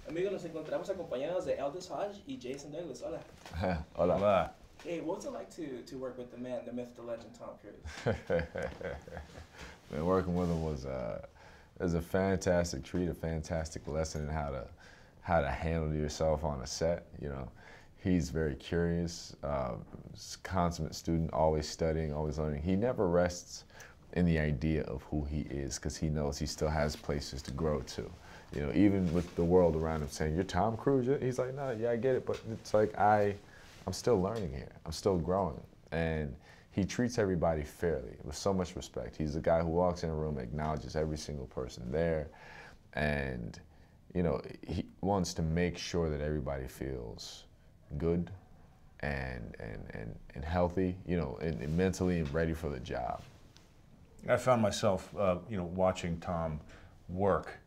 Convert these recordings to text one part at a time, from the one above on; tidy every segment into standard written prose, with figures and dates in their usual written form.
Amigos, nos encontramos acompañados de Aldis Hodge y Jason Douglas. Hola. Hola. Hola. Hey, what's it like to work with the man, the myth, the legend, Tom Cruise? Man, working with him was a fantastic treat, a fantastic lesson in how to handle yourself on a set. You know, he's very curious, consummate student, always studying, always learning. He never rests in the idea of who he is because he knows he still has places to grow to. You know, even with the world around him saying, "You're Tom Cruise," he's like, "No, yeah, I get it," but it's like I'm still learning here. I'm still growing, and he treats everybody fairly with so much respect. He's the guy who walks in a room, acknowledges every single person there, and you know, he wants to make sure that everybody feels good and healthy, you know, and mentally and ready for the job. I found myself, you know, watching Tom work.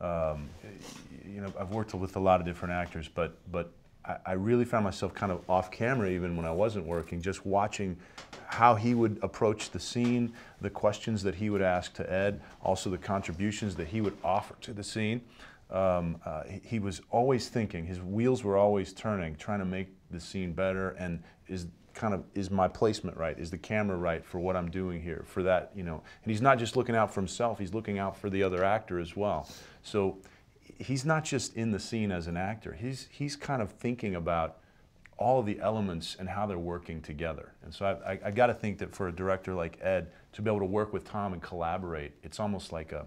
You know, I've worked with a lot of different actors, but I really found myself kind of off camera even when I wasn't working, just watching how he would approach the scene, the questions that he would ask to Ed, also the contributions that he would offer to the scene. He was always thinking, his wheels were always turning, trying to make the scene better, and is my placement right? Is the camera right for what I'm doing here? For that, you know, and he's not just looking out for himself, he's looking out for the other actor as well. So he's not just in the scene as an actor, he's kind of thinking about all of the elements and how they're working together. And so I got to think that for a director like Ed, to be able to work with Tom and collaborate, it's almost like a,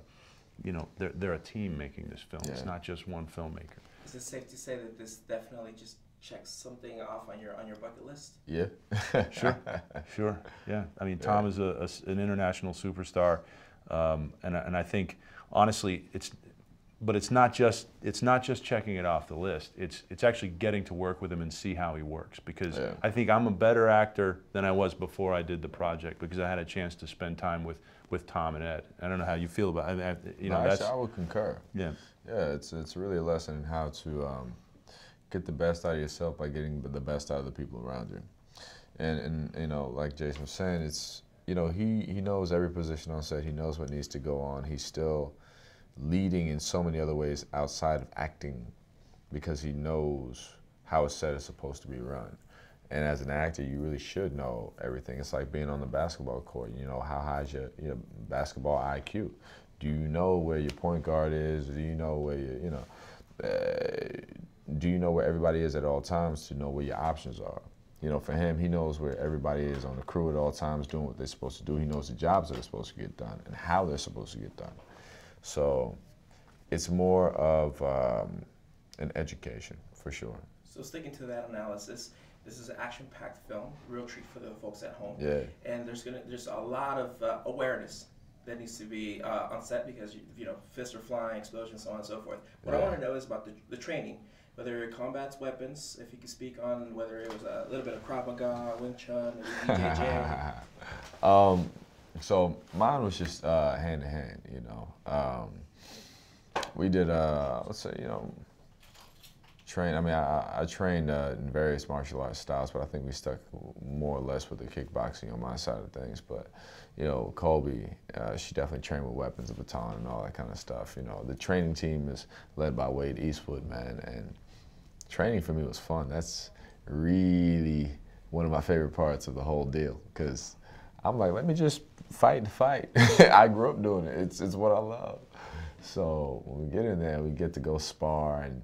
you know, they're a team making this film. Yeah. It's not just one filmmaker. Is it safe to say that this definitely just checks something off on your bucket list? Yeah. Sure. Sure. Yeah. I mean, Tom is an international superstar, and I think honestly, it's not just checking it off the list. It's actually getting to work with him and see how he works, because I think I'm a better actor than I was before I did the project, because I had a chance to spend time with Tom and Ed. I don't know how you feel about it. You know, actually, I would concur. Yeah. Yeah, it's really a lesson in how to get the best out of yourself by getting the best out of the people around you. And you know, like Jason was saying, it's, you know, he knows every position on set. He knows what needs to go on. He's still leading in so many other ways outside of acting, because he knows how a set is supposed to be run. And as an actor, you really should know everything. It's like being on the basketball court. You know, how high is your basketball IQ? Do you know where your point guard is? Do you know where do you know where everybody is at all times to know where your options are? You know, for him, he knows where everybody is on the crew at all times doing what they're supposed to do. He knows the jobs that are supposed to get done and how they're supposed to get done. So it's more of an education, for sure. So sticking to that analysis, this is an action-packed film, real treat for the folks at home. Yeah. And there's a lot of awareness that needs to be on set, because you know, fists are flying, explosions, so on and so forth. What I want to know is about the training, whether it combats weapons, if you could speak on whether it was a little bit of Krav Maga, Wing Chun, maybe BJJ. So mine was just hand to hand, you know. We did, let's say, you know, train. I mean, I trained in various martial arts styles, but I think we stuck more or less with the kickboxing on my side of things. But you know, Colby, she definitely trained with weapons, a baton, and all that kind of stuff. You know, the training team is led by Wade Eastwood, man, and training for me was fun. That's really one of my favorite parts of the whole deal, because I'm like, let me just fight the fight. I grew up doing it. It's what I love. So when we get in there, we get to go spar, and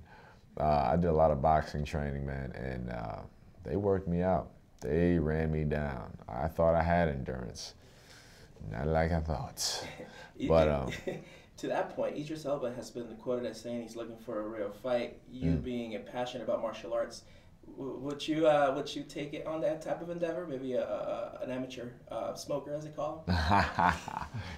I did a lot of boxing training, man, and they worked me out. They ran me down. I thought I had endurance. Not like I thought. But to that point, Idris Elba has been quoted as saying he's looking for a real fight. You being passionate about martial arts, would you take it on that type of endeavor? Maybe an amateur smoker, as they call him?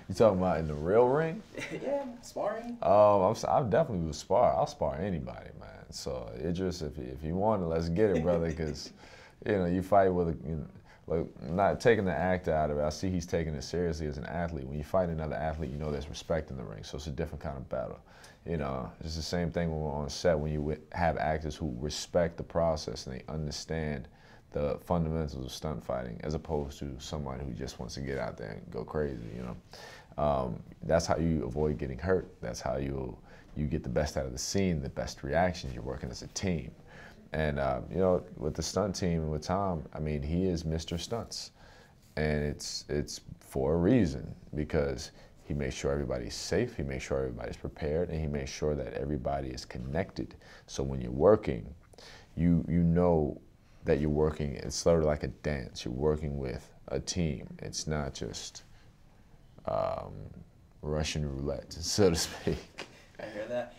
You talking about in the real ring? Yeah, sparring. I definitely would spar. I'll spar anybody, man. So Idris, if you want it, let's get it, brother. Because you know, you fight with like, not taking the actor out of it. I see he's taking it seriously as an athlete. When you fight another athlete, you know there's respect in the ring. So it's a different kind of battle. You know, it's the same thing when we're on set, when you have actors who respect the process and they understand the fundamentals of stunt fighting, as opposed to someone who just wants to get out there and go crazy, you know. That's how you avoid getting hurt. That's how you you get the best out of the scene, the best reactions. You're working as a team. And, you know, with the stunt team, with Tom, I mean, he is Mr. Stunts. And it's for a reason, because he makes sure everybody's safe, he makes sure everybody's prepared, and he makes sure that everybody is connected. So when you're working, you know that you're working, it's sort of like a dance. You're working with a team. It's not just Russian roulette, so to speak. I hear that.